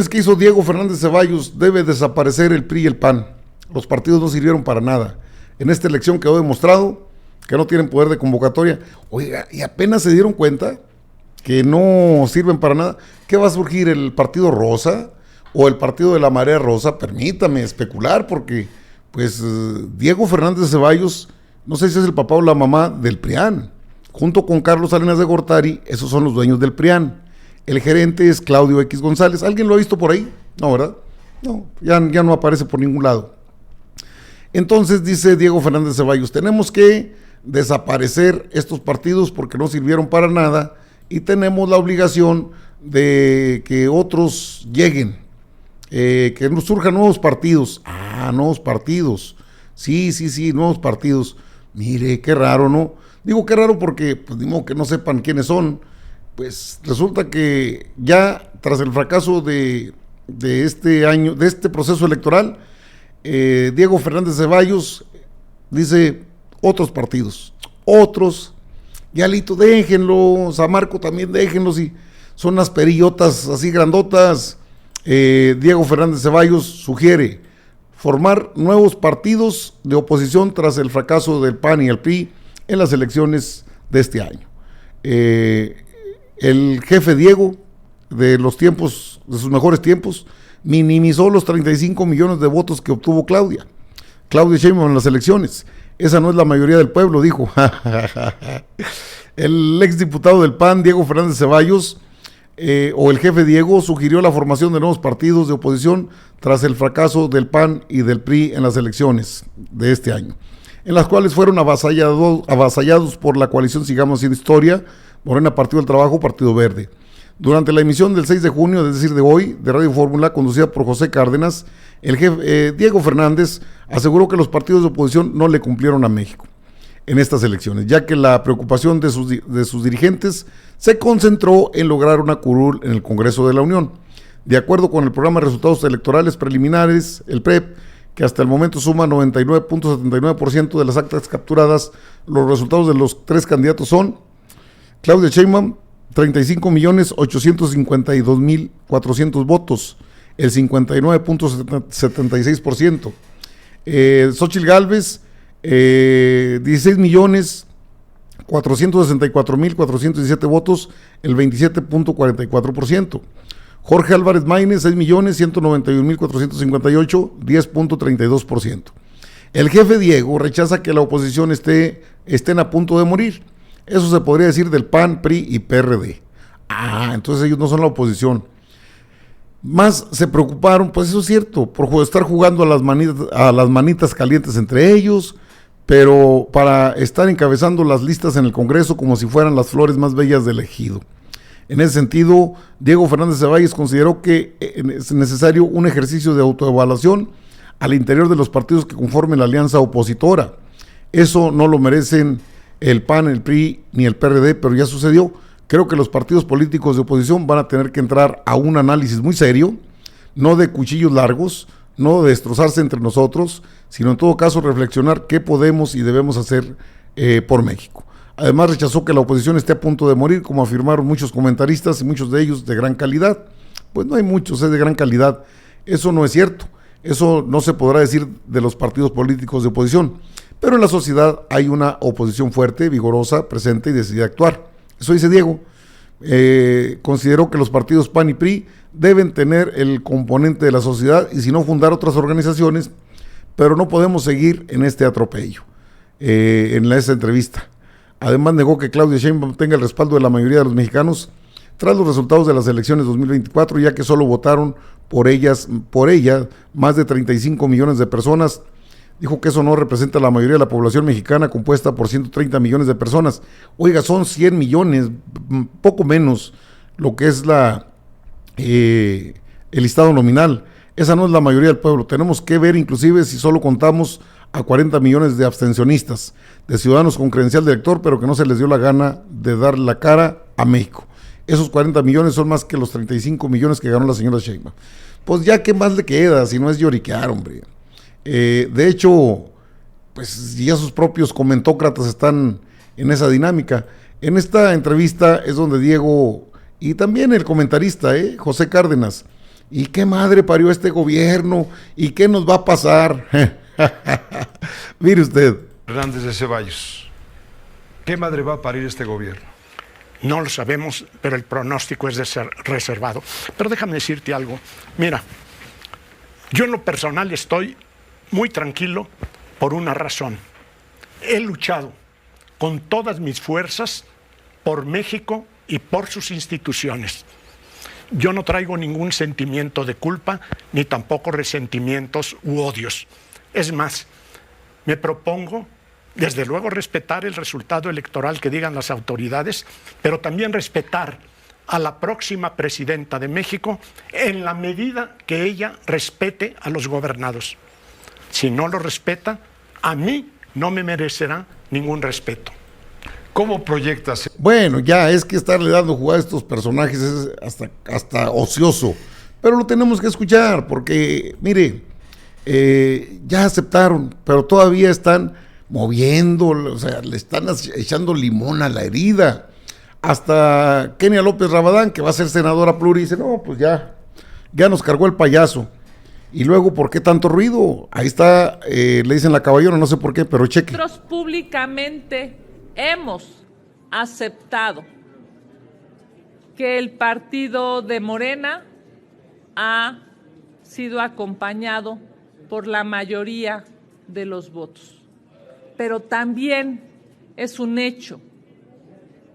Que hizo Diego Fernández Ceballos, debe desaparecer el PRI y el PAN. Los partidos no sirvieron para nada. En esta elección quedó demostrado que no tienen poder de convocatoria. Oiga, y apenas se dieron cuenta que no sirven para nada. ¿Qué va a surgir? ¿El Partido Rosa o el Partido de la Marea Rosa? Permítame especular, porque pues Diego Fernández Ceballos, no sé si es el papá o la mamá del PRIAN, junto con Carlos Salinas de Gortari, esos son los dueños del PRIAN. El gerente es Claudio X González. ¿Alguien lo ha visto por ahí? No, ¿verdad? No, ya no aparece por ningún lado. Entonces dice Diego Fernández Ceballos, tenemos que desaparecer estos partidos porque no sirvieron para nada y tenemos la obligación de que otros lleguen, que nos surjan nuevos partidos. Nuevos partidos. Sí, nuevos partidos. Mire, qué raro, ¿no? Digo qué raro porque, pues, ni modo que no sepan quiénes son. Pues resulta que ya tras el fracaso de este año, de este proceso electoral, Diego Fernández Ceballos dice otros partidos, y Alito, déjenlo, Samarco también déjenlos, y son unas perillotas así grandotas. Diego Fernández Ceballos sugiere formar nuevos partidos de oposición tras el fracaso del PAN y el PRI en las elecciones de este año. El jefe Diego, de los tiempos, de sus mejores tiempos, minimizó los 35 millones de votos que obtuvo Claudia Sheinbaum en las elecciones. Esa no es la mayoría del pueblo, dijo. El exdiputado del PAN, Diego Fernández Ceballos, o el jefe Diego, sugirió la formación de nuevos partidos de oposición tras el fracaso del PAN y del PRI en las elecciones de este año, en las cuales fueron avasallados por la coalición Sigamos Haciendo Historia, Morena, Partido del Trabajo, Partido Verde. Durante la emisión del 6 de junio, es decir, de hoy, de Radio Fórmula, conducida por José Cárdenas, el jefe Diego Fernández aseguró que los partidos de oposición no le cumplieron a México en estas elecciones, ya que la preocupación de sus dirigentes se concentró en lograr una curul en el Congreso de la Unión. De acuerdo con el programa de resultados electorales preliminares, el PREP, que hasta el momento suma 99.79% de las actas capturadas, los resultados de los tres candidatos son: Claudia Sheinbaum, 35.852.400 votos, el 59.76%. Xóchitl Gálvez, 16.464.417 votos, el 27.44%. Jorge Álvarez Maínez, 6.191.458, 10.32%. El jefe Diego rechaza que la oposición estén a punto de morir. Eso se podría decir del PAN, PRI y PRD. Entonces ellos no son la oposición. Más se preocuparon, pues eso es cierto, por estar jugando a las manitas calientes entre ellos, pero para estar encabezando las listas en el Congreso como si fueran las flores más bellas del ejido. En ese sentido, Diego Fernández Ceballos consideró que es necesario un ejercicio de autoevaluación al interior de los partidos que conformen la alianza opositora. Eso no lo merecen el PAN, el PRI ni el PRD, pero ya sucedió. Creo que los partidos políticos de oposición van a tener que entrar a un análisis muy serio, no de cuchillos largos, no de destrozarse entre nosotros, sino en todo caso reflexionar qué podemos y debemos hacer por México. Además, rechazó que la oposición esté a punto de morir, como afirmaron muchos comentaristas y muchos de ellos de gran calidad. Pues no hay muchos de gran calidad. Eso no es cierto. Eso no se podrá decir de los partidos políticos de oposición. Pero en la sociedad hay una oposición fuerte, vigorosa, presente y decidida a actuar. Eso dice Diego. Consideró que los partidos PAN y PRI deben tener el componente de la sociedad y si no fundar otras organizaciones, pero no podemos seguir en este atropello. En esa entrevista. Además negó que Claudia Sheinbaum tenga el respaldo de la mayoría de los mexicanos tras los resultados de las elecciones 2024, ya que solo votaron por ella más de 35 millones de personas. Dijo que eso no representa la mayoría de la población mexicana, compuesta por 130 millones de personas. Oiga, son 100 millones, poco menos lo que es el listado nominal. Esa no es la mayoría del pueblo. Tenemos que ver inclusive si solo contamos a 40 millones de abstencionistas, de ciudadanos con credencial de elector, pero que no se les dio la gana de dar la cara a México. Esos 40 millones son más que los 35 millones que ganó la señora Sheinbaum. Pues ya, ¿qué más le queda si no es lloriquear, hombre? De hecho, pues ya sus propios comentócratas están en esa dinámica. En esta entrevista es donde Diego, y también el comentarista, José Cárdenas, ¿Y qué madre parió este gobierno? ¿Y qué nos va a pasar? Mire usted. Fernández de Ceballos, ¿qué madre va a parir este gobierno? No lo sabemos, pero el pronóstico es reservado. Pero déjame decirte algo. Mira, yo en lo personal estoy muy tranquilo por una razón. He luchado con todas mis fuerzas por México y por sus instituciones. Yo no traigo ningún sentimiento de culpa, ni tampoco resentimientos u odios. Es más, me propongo, desde luego, respetar el resultado electoral que digan las autoridades, pero también respetar a la próxima presidenta de México en la medida que ella respete a los gobernados. Si no lo respeta, a mí no me merecerá ningún respeto. ¿Cómo proyectas? Bueno, ya es que estarle dando jugar a estos personajes es hasta ocioso, pero lo tenemos que escuchar porque, mire, ya aceptaron, pero todavía están moviendo, o sea, le están echando limón a la herida. Hasta Kenia López Rabadán, que va a ser senadora pluri, dice, no, pues ya nos cargó el payaso. Y luego, ¿por qué tanto ruido? Ahí está, le dicen la caballona, no sé por qué, pero cheque. Nosotros públicamente hemos aceptado que el partido de Morena ha sido acompañado por la mayoría de los votos. Pero también es un hecho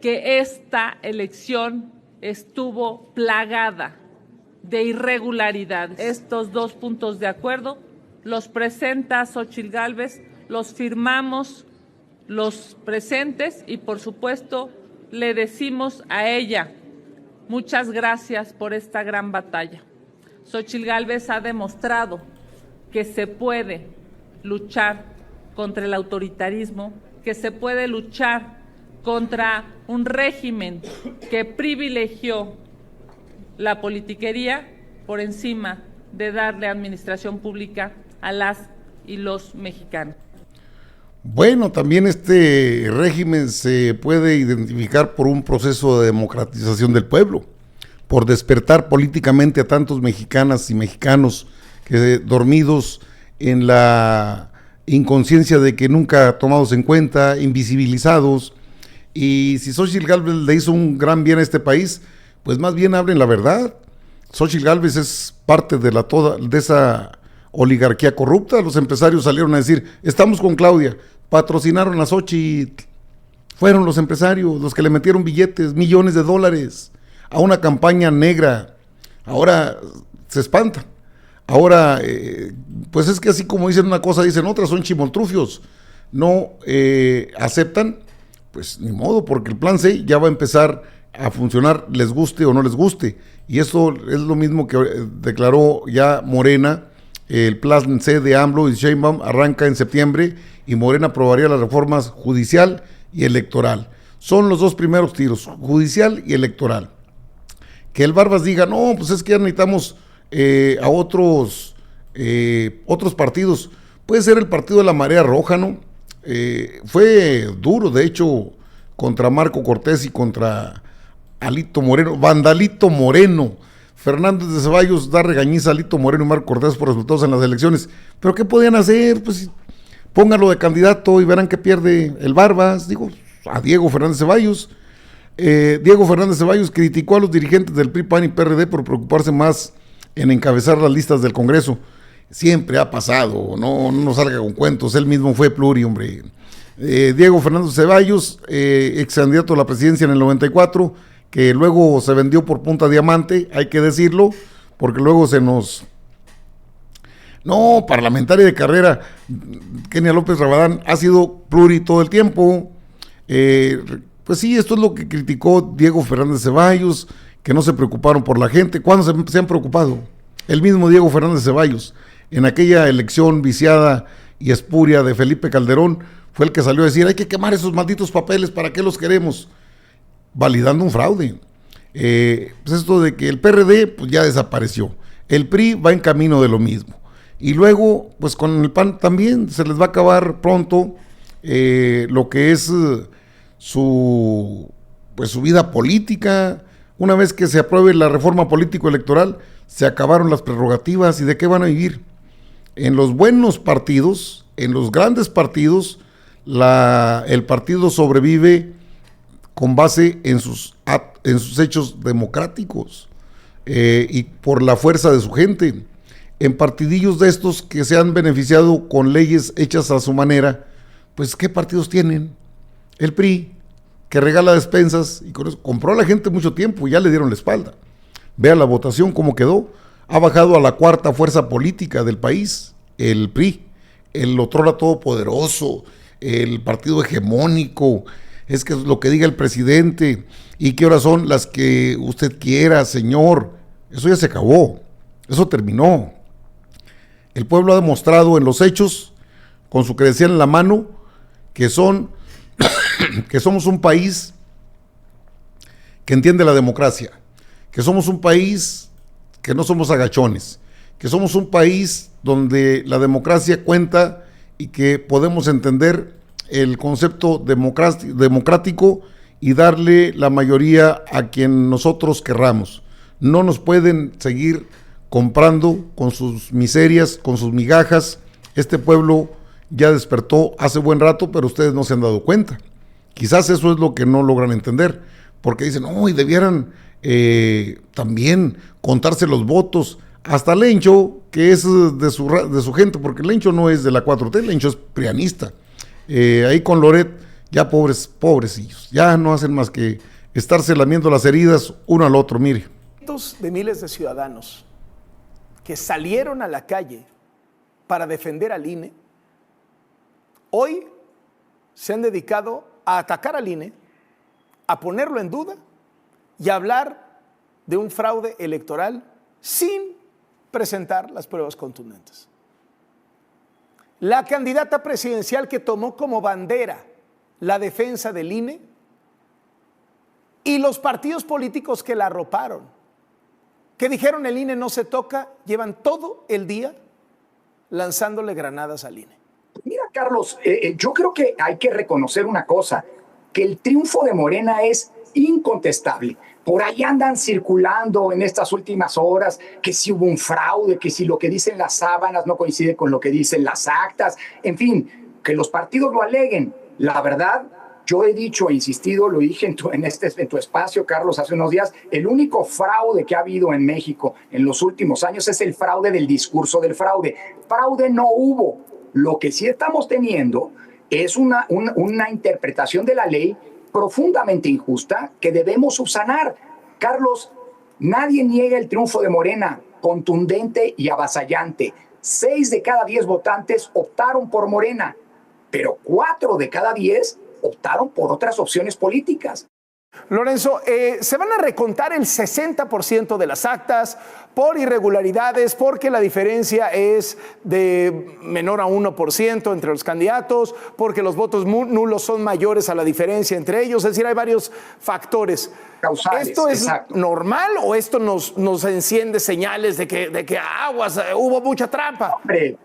que esta elección estuvo plagada de irregularidades. Estos 2 puntos de acuerdo los presenta Xóchitl Gálvez, los firmamos los presentes y por supuesto le decimos a ella muchas gracias por esta gran batalla. Xóchitl Gálvez ha demostrado que se puede luchar contra el autoritarismo, que se puede luchar contra un régimen que privilegió la politiquería por encima de darle administración pública a las y los mexicanos. Bueno, también este régimen se puede identificar por un proceso de democratización del pueblo, por despertar políticamente a tantos mexicanas y mexicanos que dormidos en la inconsciencia de que nunca tomados en cuenta, invisibilizados. Y si Xóchitl Gálvez le hizo un gran bien a este país, pues más bien hablen la verdad. Xóchitl Gálvez es parte de esa oligarquía corrupta. Los empresarios salieron a decir, estamos con Claudia, patrocinaron a Xóchitl. Fueron los empresarios los que le metieron billetes, millones de dólares a una campaña negra. Ahora se espantan. Ahora, pues es que así como dicen una cosa, dicen otra, son chimoltrufios. No aceptan, pues ni modo, porque el plan C ya va a empezar a funcionar, les guste o no les guste. Y eso es lo mismo que declaró ya Morena. El plan C de AMLO y Sheinbaum arranca en septiembre y Morena aprobaría las reformas judicial y electoral. Son los 2 primeros tiros, judicial y electoral. Que el Barbas diga, no, pues es que ya necesitamos a otros partidos. Puede ser el partido de la Marea Roja, ¿no? Fue duro, de hecho, contra Marco Cortés y contra Alito Moreno, Vandalito Moreno. Fernández de Ceballos da regañiza a Alito Moreno y Marco Cortés por resultados en las elecciones. ¿Pero qué podían hacer? Pues póngalo de candidato y verán que pierde el Barbas. Digo, a Diego Fernández Ceballos. Diego Fernández Ceballos criticó a los dirigentes del PRI, PAN y PRD por preocuparse más en encabezar las listas del Congreso. Siempre ha pasado, no salga con cuentos, él mismo fue pluri, hombre. Diego Fernández Ceballos, ex candidato a la presidencia en el 94, que luego se vendió por punta diamante, hay que decirlo, porque luego se nos... No, parlamentaria de carrera, Kenia López Rabadán ha sido pluri todo el tiempo. Pues sí, esto es lo que criticó Diego Fernández Ceballos, que no se preocuparon por la gente. ¿Cuándo se han preocupado? El mismo Diego Fernández Ceballos, en aquella elección viciada y espuria de Felipe Calderón, fue el que salió a decir, hay que quemar esos malditos papeles, ¿para qué los queremos? Validando un fraude. Pues esto de que el PRD pues ya desapareció, el PRI va en camino de lo mismo, y luego pues con el PAN también se les va a acabar pronto lo que es su vida política. Una vez que se apruebe la reforma político-electoral, se acabaron las prerrogativas y ¿de qué van a vivir? En los buenos partidos, en los grandes partidos, el partido sobrevive con base en sus hechos democráticos y por la fuerza de su gente. En partidillos de estos que se han beneficiado con leyes hechas a su manera, pues ¿qué partidos tienen? El PRI, que regala despensas y con eso compró a la gente mucho tiempo y ya le dieron la espalda. Vea la votación cómo quedó. Ha bajado a la cuarta fuerza política del país, el PRI, el otrora todopoderoso, el partido hegemónico, es que es lo que diga el presidente y qué horas son las que usted quiera, señor. Eso ya se acabó, eso terminó. El pueblo ha demostrado en los hechos, con su credencial en la mano, que somos un país que entiende la democracia, que somos un país que no somos agachones, que somos un país donde la democracia cuenta y que podemos entender el concepto democrático y darle la mayoría a quien nosotros querramos. No nos pueden seguir comprando con sus miserias, con sus migajas. Este pueblo ya despertó hace buen rato, pero ustedes no se han dado cuenta. Quizás eso es lo que no logran entender, porque dicen, no, y debieran también contarse los votos. Hasta Lencho, que es de su gente, porque Lencho no es de la 4T, Lencho es prianista. Ahí con Loret, ya pobrecillos, ya no hacen más que estarse lamiendo las heridas uno al otro, mire. Cientos de miles de ciudadanos que salieron a la calle para defender al INE, hoy se han dedicado a atacar al INE, a ponerlo en duda y a hablar de un fraude electoral sin presentar las pruebas contundentes. La candidata presidencial que tomó como bandera la defensa del INE y los partidos políticos que la arroparon, que dijeron el INE no se toca, llevan todo el día lanzándole granadas al INE. Mira, Carlos, yo creo que hay que reconocer una cosa, que el triunfo de Morena es incontestable. Por ahí andan circulando en estas últimas horas que si hubo un fraude, que si lo que dicen las sábanas no coincide con lo que dicen las actas, en fin, que los partidos lo aleguen. La verdad, yo he dicho e insistido, lo dije en tu espacio, Carlos, hace unos días, el único fraude que ha habido en México en los últimos años es el fraude del discurso del fraude. Fraude no hubo. Lo que sí estamos teniendo es una interpretación de la ley profundamente injusta que debemos subsanar. Carlos, nadie niega el triunfo de Morena, contundente y avasallante. 6 de cada 10 votantes optaron por Morena, pero 4 de cada 10 optaron por otras opciones políticas. Lorenzo, se van a recontar el 60% de las actas por irregularidades, porque la diferencia es de menor a 1% entre los candidatos, porque los votos nulos son mayores a la diferencia entre ellos, es decir, hay varios factores. Causales, ¿Esto es exacto. normal o esto nos enciende señales de que aguas, hubo mucha trampa? Hombre,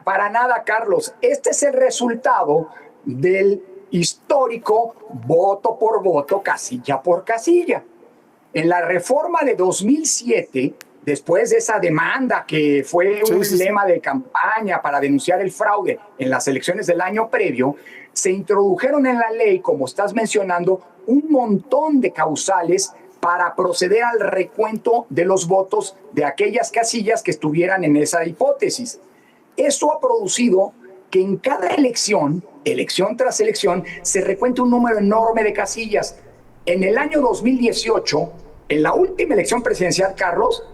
para nada, Carlos. Este es el resultado del histórico voto por voto, casilla por casilla. En la reforma de 2007, después de esa demanda que fue un lema de campaña para denunciar el fraude en las elecciones del año previo, se introdujeron en la ley, como estás mencionando, un montón de causales para proceder al recuento de los votos de aquellas casillas que estuvieran en esa hipótesis. Eso ha producido que en cada elección tras elección, se recuenta un número enorme de casillas. En el año 2018, en la última elección presidencial, Carlos,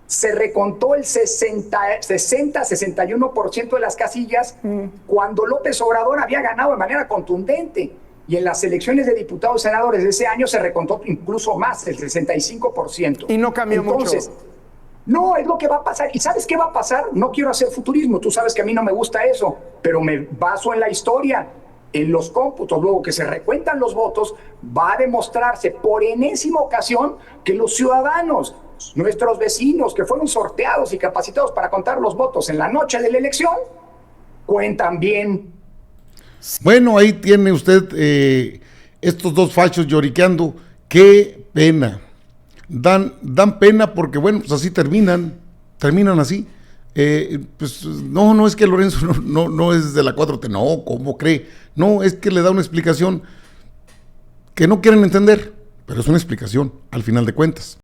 se recontó el 60-61% de las casillas cuando López Obrador había ganado de manera contundente. Y en las elecciones de diputados y senadores de ese año se recontó incluso más, el 65%. Y no cambió mucho. No, es lo que va a pasar. ¿Y sabes qué va a pasar? No quiero hacer futurismo, tú sabes que a mí no me gusta eso, pero me baso en la historia, en los cómputos. Luego que se recuentan los votos, va a demostrarse por enésima ocasión que los ciudadanos, nuestros vecinos que fueron sorteados y capacitados para contar los votos en la noche de la elección, cuentan bien. Bueno, ahí tiene usted estos dos fachos lloriqueando. ¡Qué pena! dan pena porque, bueno, pues así terminan así. Pues no es que Lorenzo no es de la 4T, no, ¿cómo cree? No, es que le da una explicación que no quieren entender, pero es una explicación al final de cuentas.